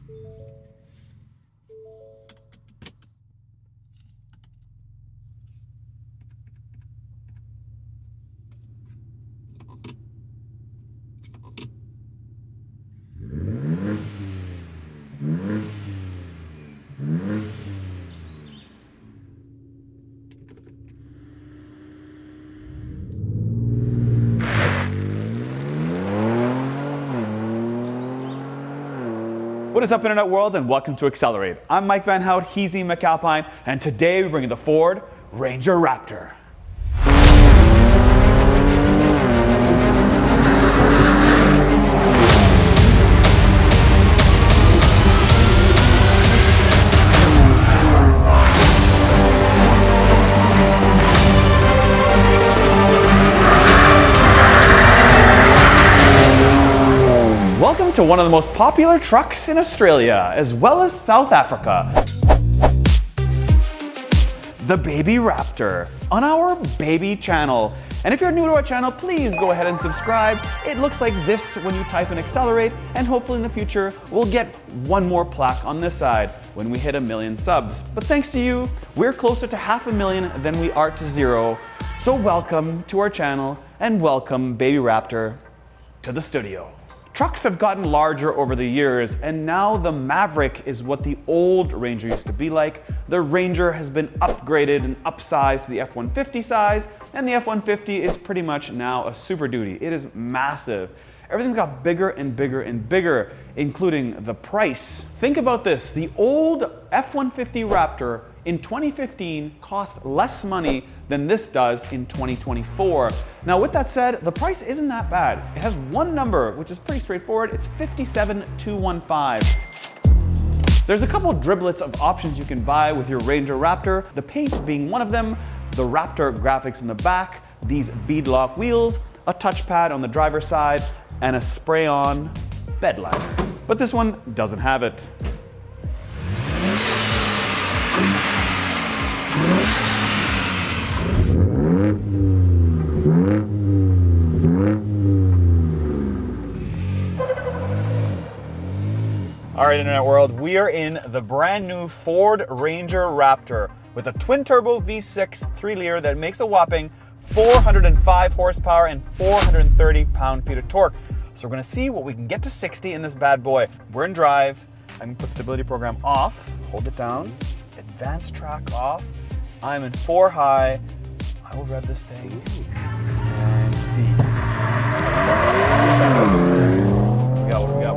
What is up, Internet world, and welcome to Accelerate. I'm Mike Van Hout, he's Ian McAlpine, and today we bring you the Ford Ranger Raptor. Welcome to one of the most popular trucks in Australia, as well as South Africa. The Baby Raptor, on our baby channel. And if you're new to our channel, please go ahead and subscribe. It looks like this when you type in Accelerate, and hopefully in the future, we'll get one more plaque on this side when we hit 1 million subs. But thanks to you, we're closer to 500,000 than we are to 0. So welcome to our channel, and welcome Baby Raptor to the studio. Trucks have gotten larger over the years, and now the Maverick is what the old Ranger used to be like. The Ranger has been upgraded and upsized to the F-150 size, and the F-150 is pretty much now a Super Duty. It is massive. Everything's got bigger and bigger and bigger, including the price. Think about this, the old F-150 Raptor in 2015 cost less money than this does in 2024. Now with that said, the price isn't that bad. It has one number, which is pretty straightforward. It's $57,215. There's a couple of driblets of options you can buy with your Ranger Raptor, the paint being one of them, the Raptor graphics in the back, these beadlock wheels, a touchpad on the driver's side, and a spray-on bed liner. But this one doesn't have it. All right, Internet world, we are in the brand new Ford Ranger Raptor with a twin-turbo V6 3-liter that makes a whopping 405 horsepower and 430 pound-feet of torque. So we're gonna see what we can get to 60 in this bad boy. We're in drive. I'm gonna put stability program off, hold it down, advanced track off. I'm in 4 high. I will rev this thing and see. What do we got?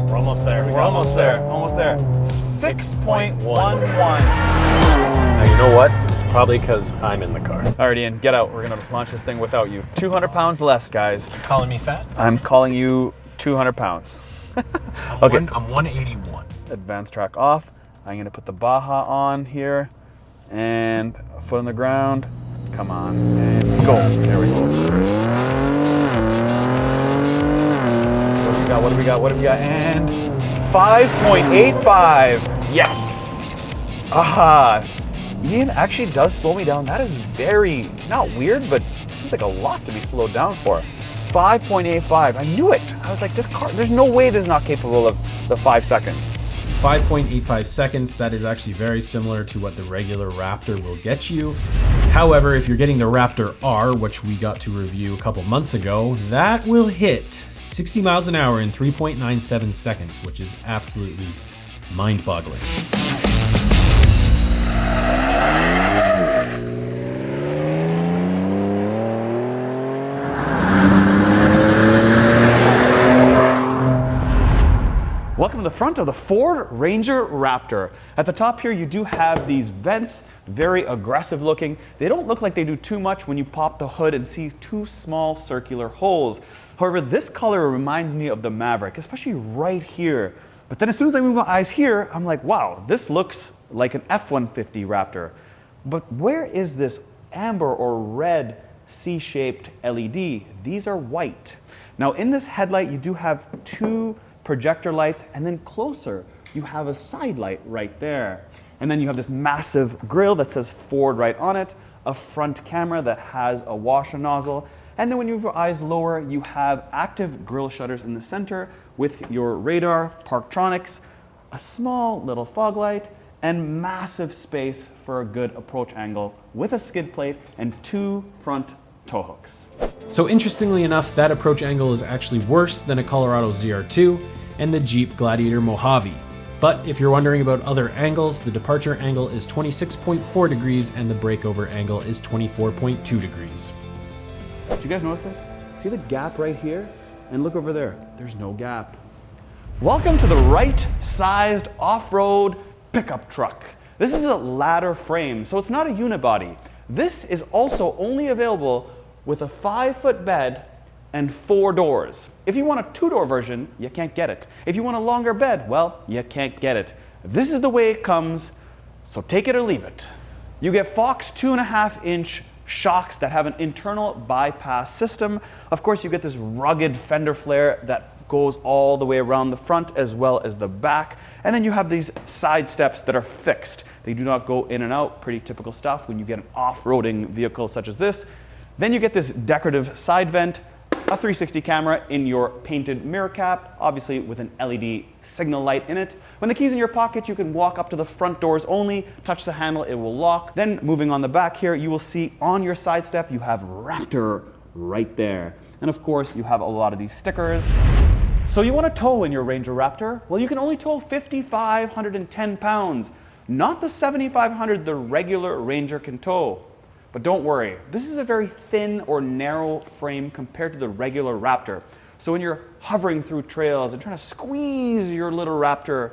We're almost there. We're almost there. 6.11. Now you know what? It's probably because I'm in the car. All right, Ian, get out. We're gonna launch this thing without you. 200 pounds less, guys. You calling me fat? I'm calling you 200 pounds. Okay. I'm 181. Advanced track off. I'm gonna put the Baja on here and a foot on the ground. Come on, and go. There we go. What do we got? And 5.85. Yes. Aha. Ian actually does slow me down. That is very, not weird, but it seems like a lot to be slowed down for. 5.85. I knew it. I was like, this car, there's no way this is not capable of the 5 seconds. 5.85 seconds, that is actually very similar to what the regular Raptor will get you. However, if you're getting the Raptor R, which we got to review a couple months ago, that will hit 60 miles an hour in 3.97 seconds, which is absolutely mind-boggling. Welcome to the front of the Ford Ranger Raptor. At the top here, you do have these vents, very aggressive looking. They don't look like they do too much when you pop the hood and see 2 small circular holes. However, this color reminds me of the Maverick, especially right here. But then as soon as I move my eyes here, I'm like, wow, this looks like an F-150 Raptor. But where is this amber or red C-shaped LED? These are white. Now in this headlight, you do have 2 projector lights, and then closer, you have a side light right there. And then you have this massive grille that says Ford right on it, a front camera that has a washer nozzle, And then when you move your eyes lower, you have active grille shutters in the center with your radar, Parktronics, a small little fog light, and massive space for a good approach angle with a skid plate and 2 front tow hooks. So interestingly enough, that approach angle is actually worse than a Colorado ZR2 and the Jeep Gladiator Mojave. But if you're wondering about other angles, the departure angle is 26.4 degrees and the breakover angle is 24.2 degrees. Do you guys notice this? See the gap right here? And look over there, there's no gap. Welcome to the right-sized off-road pickup truck. This is a ladder frame, so it's not a unibody. This is also only available with a 5-foot bed and 4 doors. If you want a 2-door version, you can't get it. If you want a longer bed, well, you can't get it. This is the way it comes, so take it or leave it. You get Fox 2.5-inch shocks that have an internal bypass system. Of course, you get this rugged fender flare that goes all the way around the front as well as the back. And then you have these side steps that are fixed. They do not go in and out, pretty typical stuff when you get an off-roading vehicle such as this. Then you get this decorative side vent, a 360 camera in your painted mirror cap, obviously with an LED signal light in it. When the key's in your pocket, you can walk up to the front doors only, touch the handle, it will lock. Then moving on the back here, you will see on your side step, you have Raptor right there. And of course, you have a lot of these stickers. So you want to tow in your Ranger Raptor? Well, you can only tow 5,510 pounds, not the 7,500 the regular Ranger can tow. But don't worry, this is a very thin or narrow frame compared to the regular Raptor. So when you're hovering through trails and trying to squeeze your little Raptor,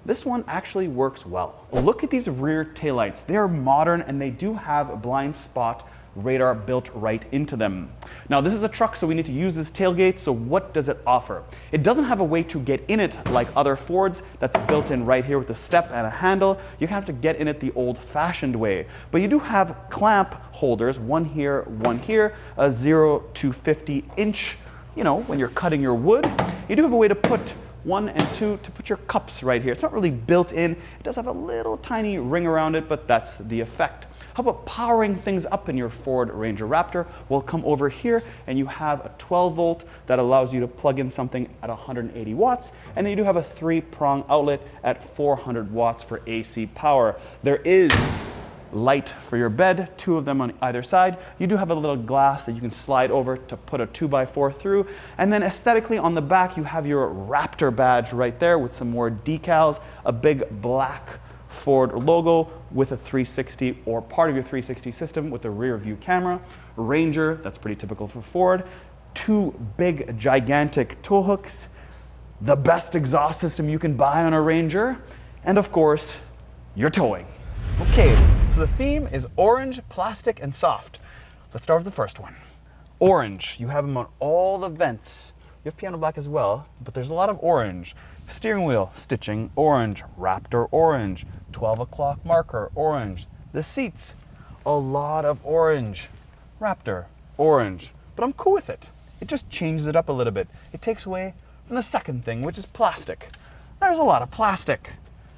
this one actually works well. Look at these rear taillights. They are modern and they do have a blind spot radar built right into them. Now this is a truck, so we need to use this tailgate. So what does it offer? It doesn't have a way to get in it like other Fords that's built in right here with a step and a handle. You have to get in it the old-fashioned way. But you do have clamp holders, one here, a 0 to 50 inch, you know, when you're cutting your wood. You do have a way to put 1 and 2 to put your cups right here. It's not really built in. It does have a little tiny ring around it, but that's the effect. How about powering things up in your Ford Ranger Raptor? We'll come over here and you have a 12 volt that allows you to plug in something at 180 watts. And then you do have a 3-prong outlet at 400 watts for AC power. There is light for your bed, 2 of them on either side. You do have a little glass that you can slide over to put a 2x4 through. And then aesthetically on the back, you have your Raptor badge right there with some more decals, a big black Ford logo with a 360 or part of your 360 system with a rear view camera. Ranger, that's pretty typical for Ford. 2 big gigantic tow hooks, the best exhaust system you can buy on a Ranger, and of course, your towing. Okay, so the theme is orange, plastic, and soft. Let's start with the first one. Orange, you have them on all the vents. You have piano black as well, but there's a lot of orange. Steering wheel stitching, orange. Raptor, orange. 12 o'clock marker, orange. The seats, a lot of orange. Raptor, orange. But I'm cool with it. It just changes it up a little bit. It takes away from the second thing, which is plastic. There's a lot of plastic,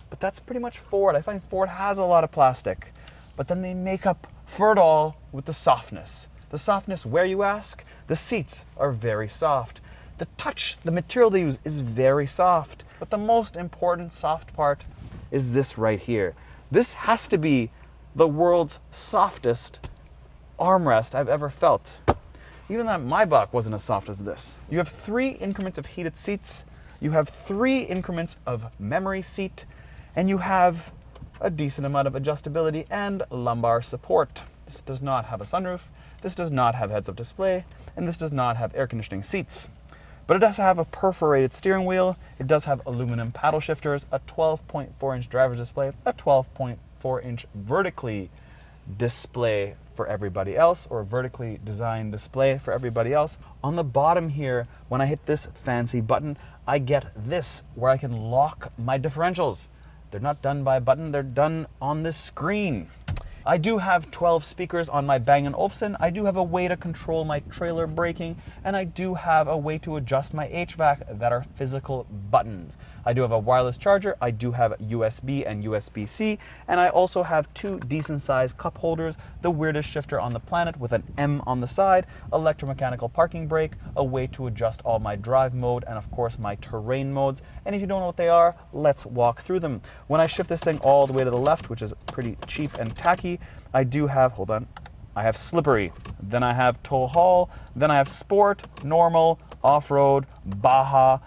but that's pretty much Ford. I find Ford has a lot of plastic, but then they make up for it all with the softness. The softness where, you ask? The seats are very soft. The touch, the material they use is very soft. But the most important soft part is this right here. This has to be the world's softest armrest I've ever felt. Even that Maybach wasn't as soft as this. You have 3 increments of heated seats. You have 3 increments of memory seat. And you have a decent amount of adjustability and lumbar support. This does not have a sunroof. This does not have heads-up display. And this does not have air conditioning seats. But it does have a perforated steering wheel. It does have aluminum paddle shifters, a 12.4-inch driver's display, a 12.4-inch vertically display for everybody else, or vertically designed display for everybody else. On the bottom here, when I hit this fancy button, I get this, where I can lock my differentials. They're not done by a button, they're done on this screen. I do have 12 speakers on my Bang & Olufsen. I do have a way to control my trailer braking, and I do have a way to adjust my HVAC that are physical buttons. I do have a wireless charger. I do have USB and USB-C, and I also have 2 decent-sized cup holders, the weirdest shifter on the planet with an M on the side, electromechanical parking brake, a way to adjust all my drive mode, and of course my terrain modes. And if you don't know what they are, let's walk through them. When I shift this thing all the way to the left, which is pretty cheap and tacky, I do have, hold on, I have slippery, then I have tow haul, then I have sport, normal, off-road, Baja,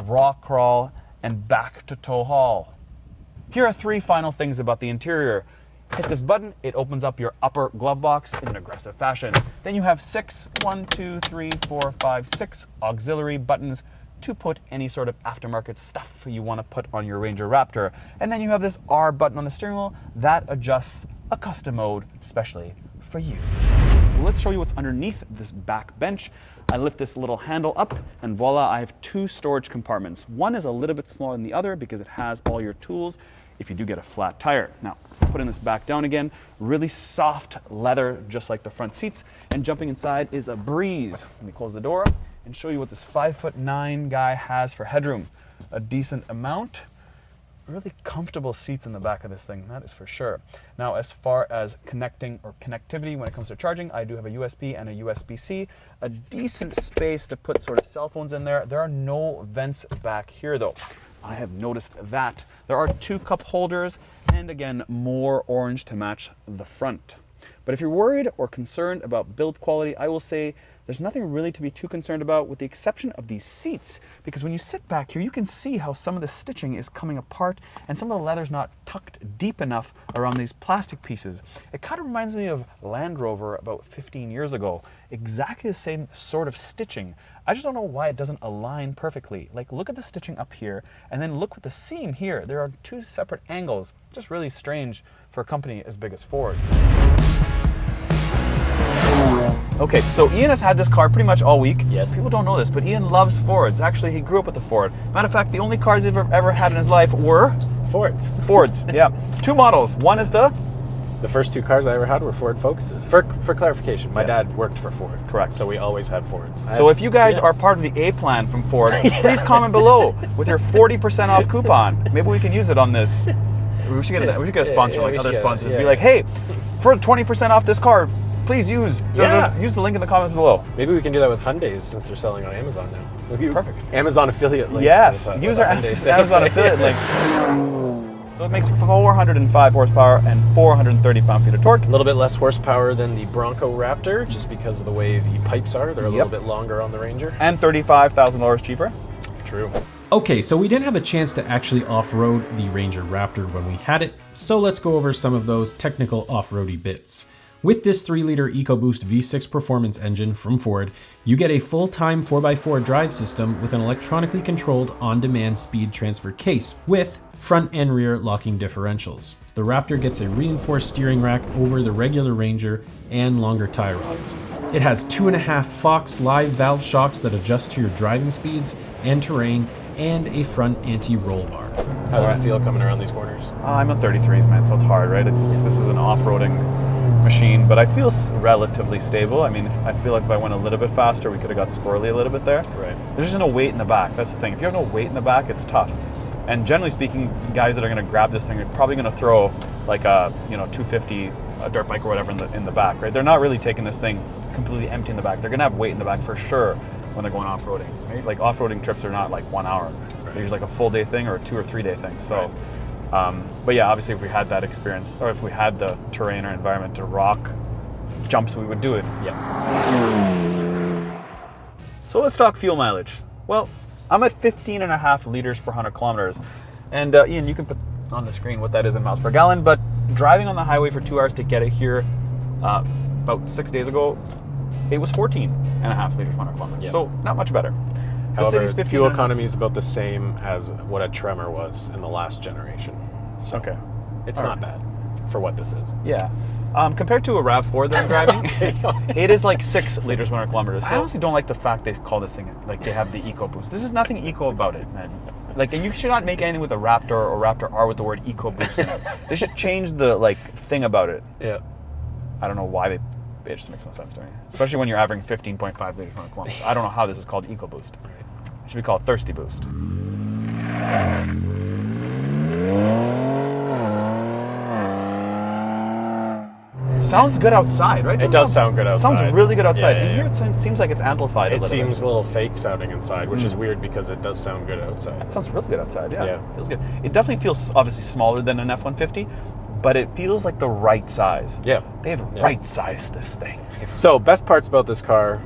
rock crawl, and back to tow haul. Here are 3 final things about the interior. Hit this button, it opens up your upper glove box in an aggressive fashion. Then you have 6 auxiliary buttons to put any sort of aftermarket stuff you want to put on your Ranger Raptor. And then you have this R button on the steering wheel that adjusts a custom mode, especially for you. Let's show you what's underneath this back bench. I lift this little handle up and voila, I have 2 storage compartments. One is a little bit smaller than the other because it has all your tools if you do get a flat tire. Now, putting this back down again, really soft leather, just like the front seats, and jumping inside is a breeze. Let me close the door and show you what this 5'9" guy has for headroom. A decent amount. Really comfortable seats in the back of this thing, that is for sure. Now, as far as connecting or connectivity when it comes to charging, I do have a USB and a USB-C, a decent space to put sort of cell phones in there. There are no vents back here though. I have noticed that. There are 2 cup holders and again, more orange to match the front. But if you're worried or concerned about build quality, I will say there's nothing really to be too concerned about with the exception of these seats, because when you sit back here, you can see how some of the stitching is coming apart and some of the leather's not tucked deep enough around these plastic pieces. It kind of reminds me of Land Rover about 15 years ago. Exactly the same sort of stitching. I just don't know why it doesn't align perfectly. Like, look at the stitching up here and then look with the seam here. There are 2 separate angles. Just really strange for a company as big as Ford. Okay, so Ian has had this car pretty much all week. Yes. People don't know this, but Ian loves Fords. Actually, he grew up with a Ford. Matter of fact, the only cars he's ever had in his life were Fords. Fords, yeah. 2 models. One is the first 2 cars I ever had were Ford Focuses. For clarification, my dad worked for Ford. Correct. So we always had Fords. So if you guys are part of the A plan from Ford, please comment below with your 40% off coupon. Maybe we can use it on this. We should get a sponsor like other sponsors. Be like, hey, for 20% off this car, please use the link in the comments below. Maybe we can do that with Hyundais since they're selling on Amazon now. Perfect. Amazon affiliate link. Yes, with use our Amazon affiliate link. So it makes 405 horsepower and 430 pound-feet of torque. A little bit less horsepower than the Bronco Raptor, just because of the way the pipes are. They're a little bit longer on the Ranger. And $35,000 cheaper. True. Okay, so we didn't have a chance to actually off-road the Ranger Raptor when we had it, so let's go over some of those technical off-roady bits. With this 3-liter EcoBoost V6 performance engine from Ford, you get a full-time 4x4 drive system with an electronically controlled on-demand speed transfer case with front and rear locking differentials. The Raptor gets a reinforced steering rack over the regular Ranger and longer tie rods. It has 2.5 Fox live valve shocks that adjust to your driving speeds and terrain, and a front anti-roll bar. How does it feel coming around these corners? I'm a 33s, man, so it's hard, right? This is an off-roading machine, but I feel relatively stable. I mean, I feel like if I went a little bit faster, we could have got squirrely a little bit there. Right. There's just no weight in the back. That's the thing. If you have no weight in the back, it's tough. And generally speaking, guys that are going to grab this thing are probably going to throw like a 250 a dirt bike or whatever in the back, right? They're not really taking this thing completely empty in the back. They're going to have weight in the back for sure when they're going off-roading, right? Like off-roading trips are not like 1 hour. Right. They're usually like a full day thing or a 2 or 3 day thing. So, but yeah, obviously if we had that experience or if we had the terrain or environment to rock jumps, we would do it. Yeah. So let's talk fuel mileage. Well, I'm at 15.5 liters per 100 kilometers. And Ian, you can put on the screen what that is in miles per gallon, but driving on the highway for 2 hours to get it here about 6 days ago, it was 14.5 liters per 100 kilometers. Yep. So not much better. However, fuel economy is about the same as what a Tremor was in the last generation. So okay. It's not bad for what this is. Yeah. Compared to a RAV4 that I'm driving, it is like 6 liters per 100 kilometers. So I honestly don't like the fact they call this thing, like they have the EcoBoost. This is nothing eco about it, man. Like, and you should not make anything with a Raptor or Raptor R with the word EcoBoost in it. They should change the like thing about it. Yeah. I don't know why it just makes no sense to me. Especially when you're averaging 15.5 liters per kilometer. I don't know how this is called EcoBoost. It should be called Thirsty Boost. Sounds good outside, right? It does sound good outside. Sounds really good outside. Yeah, And yeah, here it seems like it's amplified It a little seems bit. a little fake sounding inside, which is weird because it does sound good outside. It sounds really good outside, yeah. Yeah. Feels good. It definitely feels obviously smaller than an F-150, but it feels like the right size. Yeah. They have right-sized this thing. So, best parts about this car,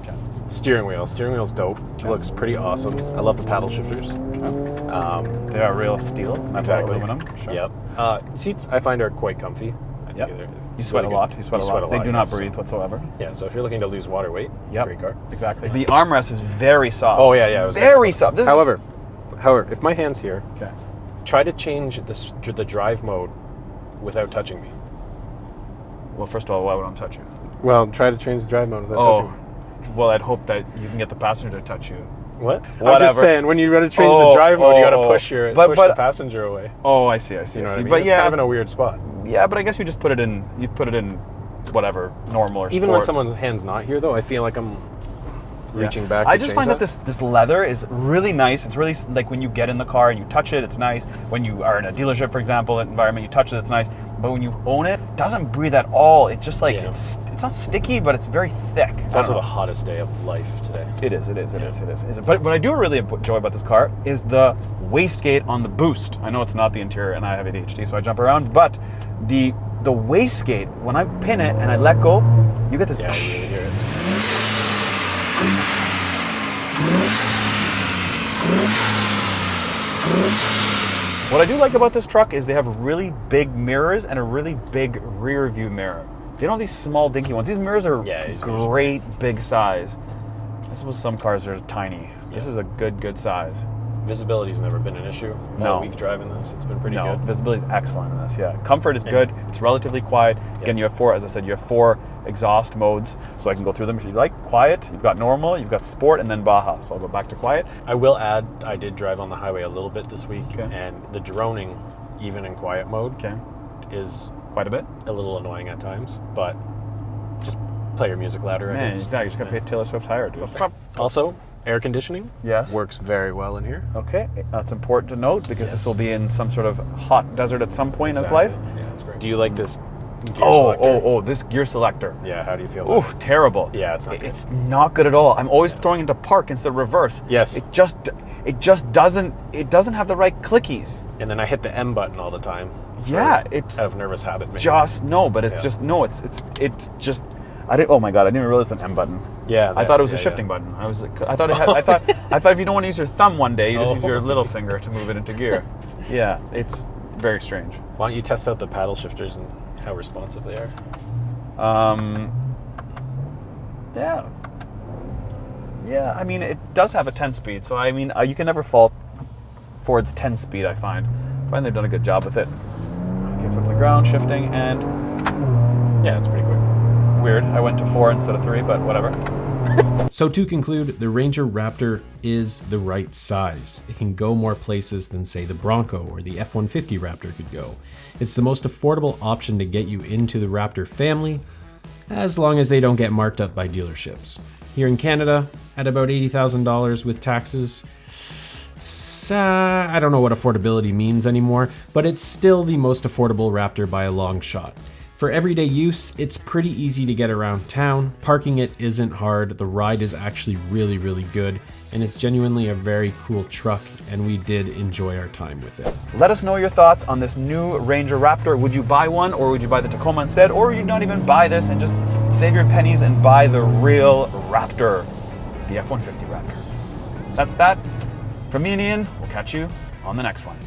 steering wheel. Steering wheel's dope. It looks pretty awesome. I love the paddle shifters. They are real steel, not Exactly. aluminum. Sure. Yep. Seats, I find, are quite comfy. I think Yep. they're You sweat a really lot. good. You sweat a lot. They do not yes. breathe whatsoever. Yeah, so if you're looking to lose water weight, Yep. great car. Exactly. The armrest is very soft. Oh, yeah. I was Very soft. This However, if my hand's here, okay. try to change the drive mode without touching me. Well, first of all, why would I touch you? Well, try to change the drive mode without touching me. Well, I'd hope that you can get the passenger to touch you. What? I'm Whatever. just saying, when you got to change the drive mode, you got to push But the passenger away. Oh, I see. You know what I mean? But It's yeah, kind of in a weird spot. yeah, but I guess you just put it in. You put it in, whatever, normal or Even sport. when someone's hand's not here, though, I feel like I'm reaching back. I to just change find that this leather is really nice. It's really like when you get in the car and you touch it, it's nice. When you are in a dealership, for example, environment, you touch it, it's nice. But when you own it, it doesn't breathe at all. It's just like it's not sticky, but it's very thick. It's also the hottest day of life today. It is. But what I do really enjoy about this car is the wastegate on the Boost. I know it's not the interior, and I have ADHD, so I jump around. But the wastegate, when I pin it and I let go, you get this. Yeah, you really hear it. What I do like about this truck is they have really big mirrors and a really big rear view mirror. They don't have these small dinky ones. These mirrors are great big size. I suppose some cars are tiny. This is a good size. Visibility's never been an issue. No. All week driving this, it's been pretty No, good. visibility is excellent in this. Yeah, comfort is good. It's relatively quiet. Again, you have four. As I said, you have four exhaust modes, so I can go through them if you like. Quiet. You've got normal. You've got sport, and then Baja. So I'll go back to quiet. I will add, I did drive on the highway a little bit this week, and the droning, even in quiet mode, is quite a bit. A little annoying at times, but just play your music louder. Man, I guess. exactly. You just gotta pay Taylor Swift higher, dude. Also, air conditioning. Works very well in here. Okay, that's important to note because this will be in some sort of hot desert at some point in its life. Yeah, that's great. Do you like this gear selector? This gear selector. Yeah, how do you feel about Ooh, terrible. Yeah, it's not good. It's not good at all. I'm always throwing into park instead of reverse. Yes. It just doesn't have the right clickies. And then I hit the M button all the time. Yeah, it's out of nervous habit. Maybe. It's just. Oh my god! I didn't even realize it's an M button. Yeah, I thought it was a shifting button. I thought if you don't want to use your thumb one day, you just use your little finger to move it into gear. Yeah, it's very strange. Why don't you test out the paddle shifters and how responsive they are? Yeah. I mean, it does have a 10-speed, so I mean, you can never fault Ford's 10-speed. I find they've done a good job with it. Okay, foot on the ground, shifting, and yeah, it's pretty quick. Weird. I went to 4 instead of 3, but whatever. So to conclude, the Ranger Raptor is the right size. It can go more places than, say, the Bronco or the F-150 Raptor could go. It's the most affordable option to get you into the Raptor family, as long as they don't get marked up by dealerships. Here in Canada, at about $80,000 with taxes, I don't know what affordability means anymore, but it's still the most affordable Raptor by a long shot. For everyday use, it's pretty easy to get around town. Parking it isn't hard, the ride is actually really, really good, and it's genuinely a very cool truck, and we did enjoy our time with it. Let us know your thoughts on this new Ranger Raptor. Would you buy one, or would you buy the Tacoma instead, or would you not even buy this and just save your pennies and buy the real Raptor, the F-150 Raptor? That's that. From me and Ian, we'll catch you on the next one.